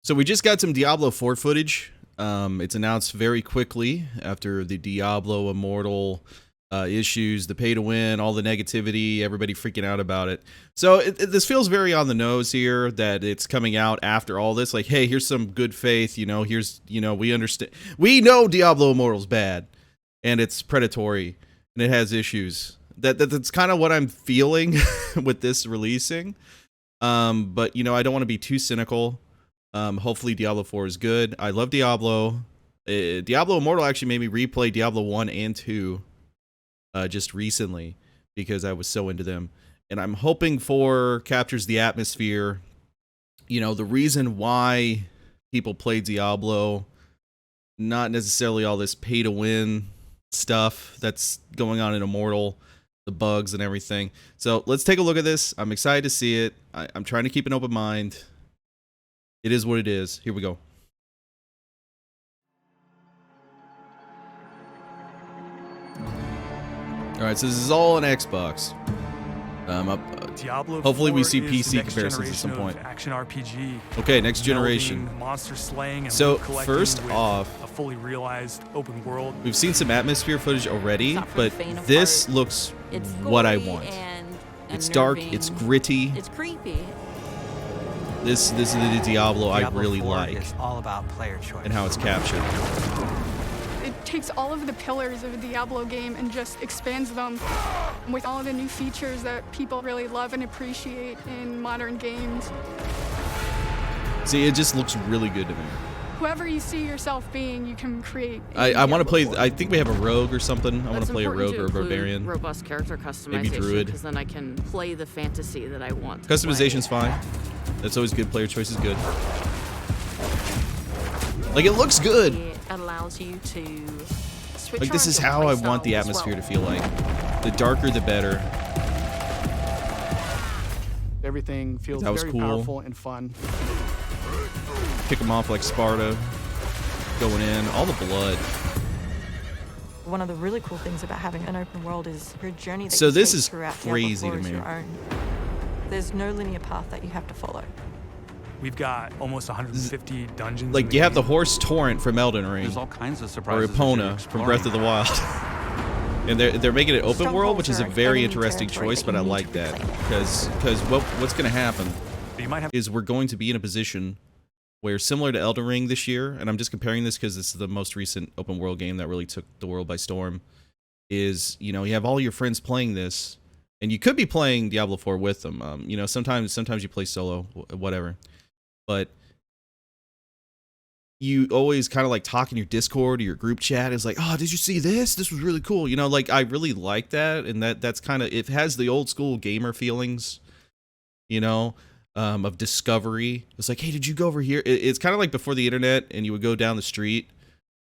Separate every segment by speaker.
Speaker 1: So we just got some Diablo 4 footage. It's announced very quickly after the Diablo Immortal issues, the pay to win, all the negativity, everybody freaking out about it. So this feels very on the nose here that it's coming out after all this. Like, hey, here's some good faith. You know, here's, you know, we understand. We know Diablo Immortal's bad and it's predatory and it has issues. That's kind of what I'm feeling with this releasing. But, you know, I don't want to be too cynical. Hopefully Diablo 4 is good. I love Diablo. Diablo Immortal actually made me replay Diablo 1 and 2 just recently because I was so into them. And I'm hoping 4 captures the atmosphere. You know, the reason why people play Diablo, not necessarily all this pay to win stuff that's going on in Immortal, the bugs and everything. So let's take a look at this. I'm excited to see it. I'm trying to keep an open mind. It is what it is. Here we go. All right, so this is all on Xbox.
Speaker 2: Diablo
Speaker 1: hopefully we see
Speaker 2: is
Speaker 1: PC
Speaker 2: the next
Speaker 1: comparisons at some
Speaker 2: generation
Speaker 1: point.
Speaker 2: of action RPG.
Speaker 1: Okay, next generation.
Speaker 2: Monster slaying and
Speaker 1: So
Speaker 2: loot collecting
Speaker 1: first
Speaker 2: with
Speaker 1: off,
Speaker 2: a fully realized open world.
Speaker 1: we've seen some atmosphere footage already, but this looks what I want. It's dark, it's gritty.
Speaker 3: It's creepy.
Speaker 1: This is the Diablo I really like.
Speaker 4: It's all about player choice
Speaker 1: and how it's captured.
Speaker 5: It takes all of the pillars of a Diablo game and just expands them with all of the new features that people really love and appreciate in modern games.
Speaker 1: See, it just looks really good to me.
Speaker 5: Whoever you see yourself being, you can create.
Speaker 1: I want to play. I think we have a rogue or something. I want to play a rogue or a barbarian.
Speaker 3: Robust character customization.
Speaker 1: Maybe druid.
Speaker 3: Because then I can play the fantasy that I want.
Speaker 1: Customization's fine. That's always good. Player choice is good. Like, it looks good.
Speaker 3: It allows you to switch.
Speaker 1: Like, this is how I want the atmosphere to feel like. The darker, the better.
Speaker 6: Everything feels very powerful and fun.
Speaker 1: Kick them off like Sparta. Going in. All the blood.
Speaker 7: One of the really cool things about having an open world is your journey that
Speaker 1: so
Speaker 7: you
Speaker 1: this
Speaker 7: take
Speaker 1: is
Speaker 7: throughout
Speaker 1: crazy to
Speaker 7: Diablo 4 is
Speaker 1: me.
Speaker 7: your own. There's no linear path that you have to follow.
Speaker 2: We've got almost 150 dungeons.
Speaker 1: Like, you have the horse torrent from Elden Ring.
Speaker 4: There's all kinds of surprises.
Speaker 1: Or Epona from Breath of the Wild. And they're making it open world, which is a very interesting choice, but I like that. Because what's going to happen is we're going to be in a position where, similar to Elden Ring this year, and I'm just comparing this because this is the most recent open world game that really took the world by storm, is, you know, you have all your friends playing this, and you could be playing Diablo 4 with them. You know, sometimes you play solo, whatever. But you always kind of like talk in your Discord or your group chat. It's like, oh, did you see this? This was really cool. You know, like, I really like that. And that's kind of, it has the old school gamer feelings, you know, of discovery. It's like, hey, did you go over here? It's kind of like before the internet and you would go down the street.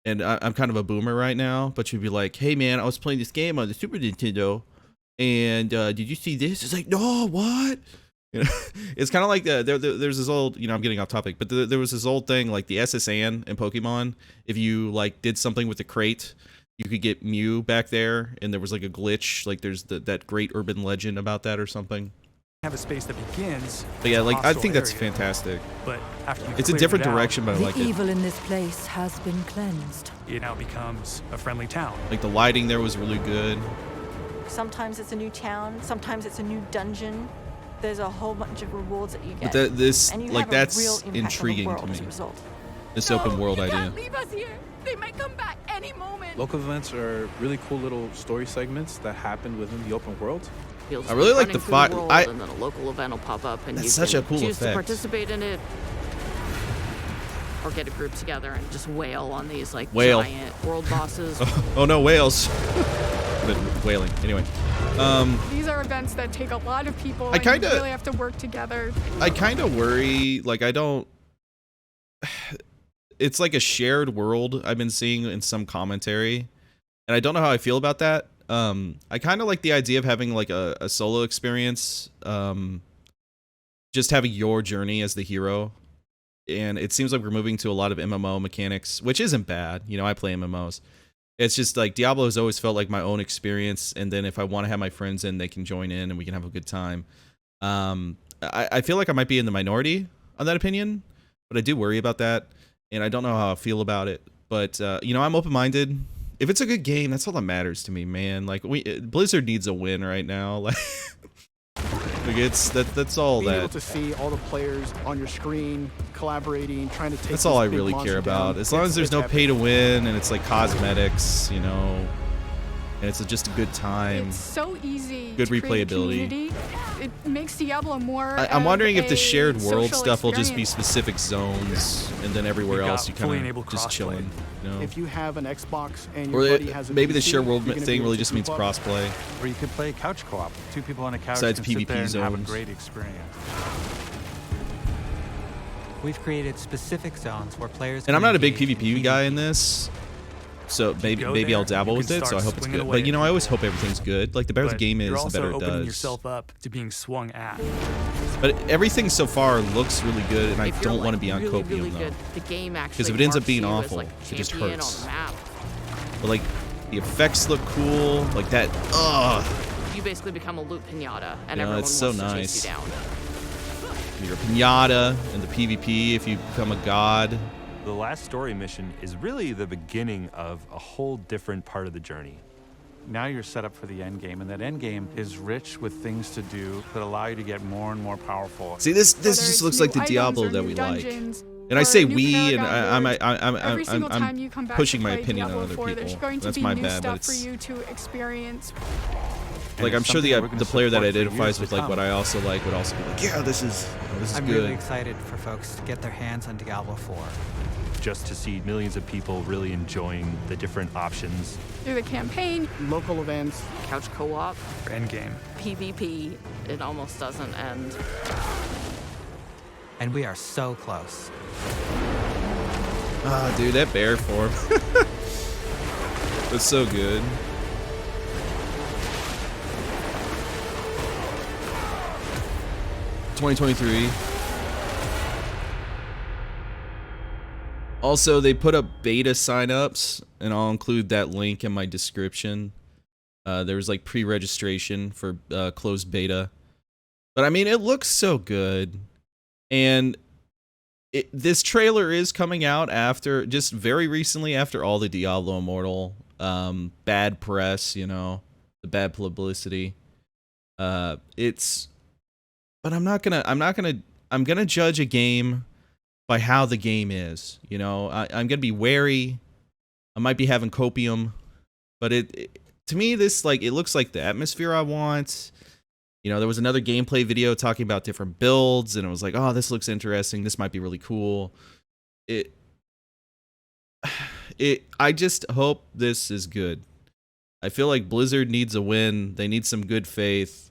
Speaker 1: And I'm kind of a boomer right now, but you'd be like, hey, man, I was playing this game on the Super Nintendo. And did you see this? It's like, no, what? You know, it's kind of like there's this old, you know, I'm getting off topic, but there was this old thing like the SSN in Pokemon. If you like did something with the crate, you could get Mew back there, and there was like a glitch. Like there's that great urban legend about that or something.
Speaker 2: Have a space that begins.
Speaker 1: But yeah, like I think that's fantastic.
Speaker 2: But after you
Speaker 1: it's a different direction, but I like it.
Speaker 8: The evil in this place has been cleansed.
Speaker 2: It now becomes a friendly town.
Speaker 1: Like the lighting there was really good.
Speaker 7: Sometimes it's a new town. Sometimes it's a new dungeon. There's a whole bunch of rewards that you get.
Speaker 1: But this,
Speaker 7: and you
Speaker 1: like,
Speaker 7: have
Speaker 1: that's
Speaker 7: a real impact
Speaker 1: intriguing
Speaker 7: on the
Speaker 1: to
Speaker 7: world
Speaker 1: me.
Speaker 7: as a result.
Speaker 1: This open world
Speaker 5: you
Speaker 1: idea.
Speaker 5: Can't leave us here. They might come back any moment.
Speaker 6: Local events are really cool little story segments that happen within the open world.
Speaker 1: I really like the fight.
Speaker 3: And then a local event will pop up, and
Speaker 1: that's
Speaker 3: you
Speaker 1: such
Speaker 3: can
Speaker 1: a cool
Speaker 3: choose
Speaker 1: effect.
Speaker 3: to participate in it, or get a group together and just wail on these like giant world bosses.
Speaker 1: Oh no, whales! But whaling. Anyway.
Speaker 5: These are events that take a lot of people.
Speaker 1: I kind of
Speaker 5: really have to work together.
Speaker 1: I kind of worry. Like, I don't. It's like a shared world I've been seeing in some commentary, and I don't know how I feel about that. I kind of like the idea of having like a solo experience, just having your journey as the hero. And it seems like we're moving to a lot of MMO mechanics, which isn't bad. You know, I play MMOs. It's just like Diablo has always felt like my own experience, and then if I want to have my friends in, they can join in and we can have a good time. I feel like I might be in the minority on that opinion, but I do worry about that, and I don't know how I feel about it. But you know, I'm open-minded. If it's a good game, that's all that matters to me, man. Like Blizzard needs a win right now. Like that's all
Speaker 9: Being
Speaker 1: that.
Speaker 9: able to see all the players on your screen collaborating, trying to take.
Speaker 1: That's all I really care about. As long as there's no pay to win and it's like cosmetics, you know, and it's just a good time.
Speaker 5: It's so easy.
Speaker 1: Good
Speaker 5: to create a
Speaker 1: replayability.
Speaker 5: community. It makes Diablo more.
Speaker 1: I'm wondering if the shared world
Speaker 5: social
Speaker 1: stuff will just be
Speaker 5: experience.
Speaker 1: specific zones, and then everywhere
Speaker 2: You've got
Speaker 1: else you
Speaker 2: fully
Speaker 1: kind
Speaker 2: enabled
Speaker 1: of just
Speaker 2: crossplay.
Speaker 1: chilling. You know?
Speaker 9: If you have an Xbox and your
Speaker 1: Or
Speaker 9: buddy has a
Speaker 1: maybe the
Speaker 9: PC,
Speaker 1: shared world
Speaker 9: you're gonna be
Speaker 1: thing
Speaker 9: able
Speaker 1: really
Speaker 9: to
Speaker 1: just means
Speaker 9: group up.
Speaker 1: crossplay.
Speaker 4: Or you could play couch co-op. 2 people on a couch
Speaker 1: Besides
Speaker 4: can sit there
Speaker 1: PvP
Speaker 4: and have a
Speaker 1: zones.
Speaker 4: great experience. We've created specific zones where players.
Speaker 1: And I'm
Speaker 4: can
Speaker 1: not a big
Speaker 4: engage in
Speaker 1: PvP guy in this, so maybe
Speaker 2: go
Speaker 1: I'll
Speaker 2: there,
Speaker 1: dabble
Speaker 2: you
Speaker 1: with
Speaker 2: can
Speaker 1: it. So I
Speaker 2: start
Speaker 1: hope it's
Speaker 2: swinging
Speaker 1: good.
Speaker 2: away
Speaker 1: But you
Speaker 2: at
Speaker 1: know, I always
Speaker 2: people.
Speaker 1: hope everything's good. Like the better the
Speaker 2: But
Speaker 1: game is,
Speaker 2: you're
Speaker 1: the
Speaker 2: also
Speaker 1: better it
Speaker 2: opening
Speaker 1: does.
Speaker 2: yourself up to being swung at.
Speaker 1: But everything so far looks really good, and I
Speaker 3: If you're,
Speaker 1: don't
Speaker 3: like,
Speaker 1: want to be on
Speaker 3: really,
Speaker 1: copium
Speaker 3: really
Speaker 1: though.
Speaker 3: good, the game actually
Speaker 1: if it ends up
Speaker 3: marks
Speaker 1: being
Speaker 3: you as,
Speaker 1: awful,
Speaker 3: like,
Speaker 1: it just
Speaker 3: champion
Speaker 1: hurts.
Speaker 3: on the map.
Speaker 1: But like the effects look cool, like that.
Speaker 3: You basically become a loot pinata, and
Speaker 1: You know,
Speaker 3: everyone
Speaker 1: it's so
Speaker 3: wants to
Speaker 1: nice.
Speaker 3: chase you down.
Speaker 1: You're a pinata in the PvP if you become a god.
Speaker 10: The last story mission is really the beginning of a whole different part of the journey.
Speaker 11: Now you're set up for the end game, and that end game is rich with things to do that allow you to get more and more powerful.
Speaker 1: See, this
Speaker 5: Whether
Speaker 1: just
Speaker 5: it's
Speaker 1: looks
Speaker 5: new
Speaker 1: like the
Speaker 5: items
Speaker 1: Diablo
Speaker 5: or
Speaker 1: that
Speaker 5: new
Speaker 1: we like.
Speaker 5: dungeons
Speaker 1: And I
Speaker 5: or
Speaker 1: say
Speaker 5: new
Speaker 1: we, and
Speaker 5: Paragon boards. Every single time you come
Speaker 1: I'm
Speaker 5: back
Speaker 1: pushing
Speaker 5: to
Speaker 1: my
Speaker 5: play
Speaker 1: opinion on
Speaker 5: Diablo
Speaker 1: other
Speaker 5: 4, There's
Speaker 1: people.
Speaker 5: going to
Speaker 1: That's
Speaker 5: be
Speaker 1: my
Speaker 5: new
Speaker 1: bad, but
Speaker 5: stuff for
Speaker 1: it's.
Speaker 5: you to experience.
Speaker 11: And
Speaker 1: Like
Speaker 11: it's
Speaker 1: I'm sure
Speaker 11: something that we're
Speaker 1: the
Speaker 11: gonna
Speaker 1: player that
Speaker 11: support for years
Speaker 1: identifies
Speaker 11: to
Speaker 1: with like
Speaker 11: come.
Speaker 1: what I also like would also be like, yeah, this is
Speaker 4: I'm
Speaker 1: good.
Speaker 4: really excited for folks to get their hands on Diablo 4.
Speaker 10: Just to see millions of people really enjoying the different options.
Speaker 5: Through the campaign,
Speaker 9: Local events.
Speaker 3: Couch co-op,
Speaker 2: Endgame.
Speaker 3: PvP, it almost doesn't end.
Speaker 4: And we are so close.
Speaker 1: Ah, dude, that bear form. That's so good. $2023. Also, they put up beta signups, and I'll include that link in my description. There was like pre-registration for closed beta. But I mean, it looks so good. And this trailer is coming out after, just very recently after all the Diablo Immortal bad press, you know, the bad publicity. But I'm gonna judge a game by how the game is. You know, I'm gonna be wary. I might be having copium, but to me, this it looks like the atmosphere I want. You know, there was another gameplay video talking about different builds, and it was like, oh, this looks interesting. This might be really cool. I just hope this is good. I feel like Blizzard needs a win. They need some good faith.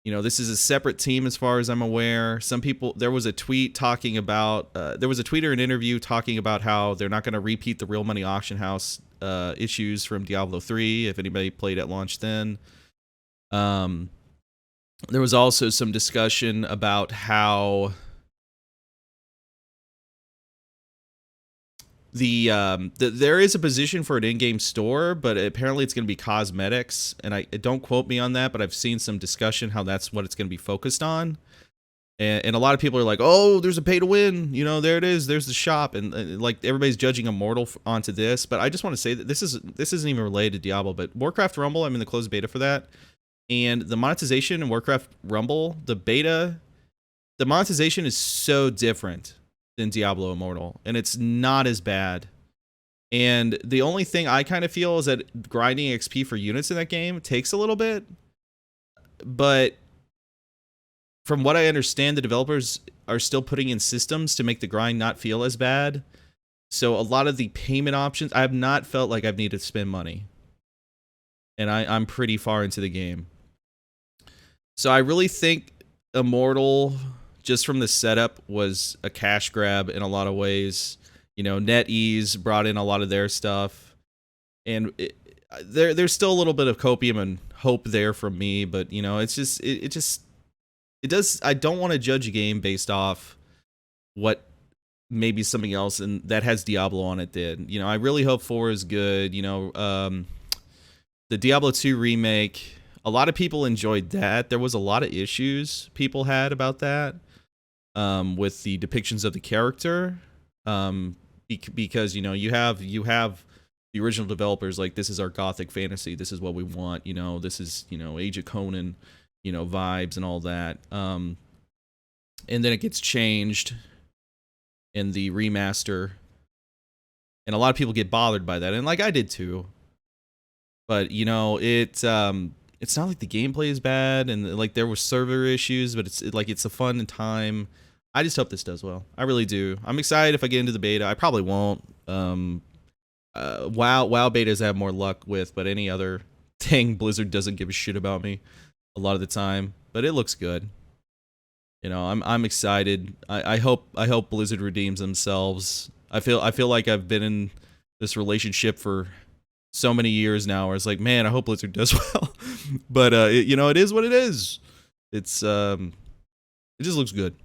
Speaker 1: You know, this is a separate team as far as I'm aware. Some people, there was a tweet talking about, there was a tweet or an interview talking about how they're not going to repeat the real money auction house issues from Diablo 3, if anybody played at launch then. There was also some discussion about how there is a position for an in-game store, but apparently it's going to be cosmetics, and don't quote me on that, but I've seen some discussion how that's what it's going to be focused on. And a lot of people are like, oh, there's a pay to win, you know, there it is, there's the shop, and like everybody's judging Immortal onto this. But I just want to say that this isn't even related to Diablo, but Warcraft Rumble, I'm in the closed beta for that, and the monetization in Warcraft Rumble, the monetization is so different than Diablo Immortal, and it's not as bad. And the only thing I kind of feel is that grinding XP for units in that game takes a little bit, but from what I understand, the developers are still putting in systems to make the grind not feel as bad. So a lot of the payment options, I have not felt like I've needed to spend money, and I'm pretty far into the game. So I really think Immortal, just from the setup, was a cash grab in a lot of ways. You know, NetEase brought in a lot of their stuff, and there's still a little bit of copium and hope there from me, but you know, it's just it does. I don't want to judge a game based off what maybe something else and that has Diablo on it did. You know, I really hope 4 is good. You know, the Diablo 2 remake, a lot of people enjoyed that. There was a lot of issues people had about that. with the depictions of the character, because you know you have the original developers like, this is our gothic fantasy, this is what we want, you know, this is, you know, Age of Conan, you know, vibes and all that, and then it gets changed in the remaster, and a lot of people get bothered by that, and like I did too. But you know, it's not like the gameplay is bad, and like there were server issues, but it's a fun time. I just hope this does well. I really do. I'm excited if I get into the beta. I probably won't. WoW betas I have more luck with, but any other thing, Blizzard doesn't give a shit about me a lot of the time. But it looks good. You know, I'm excited. I hope Blizzard redeems themselves. I feel like I've been in this relationship for so many years now, where it's like, man, I hope Blizzard does well. But you know, it is what it is. It's it just looks good.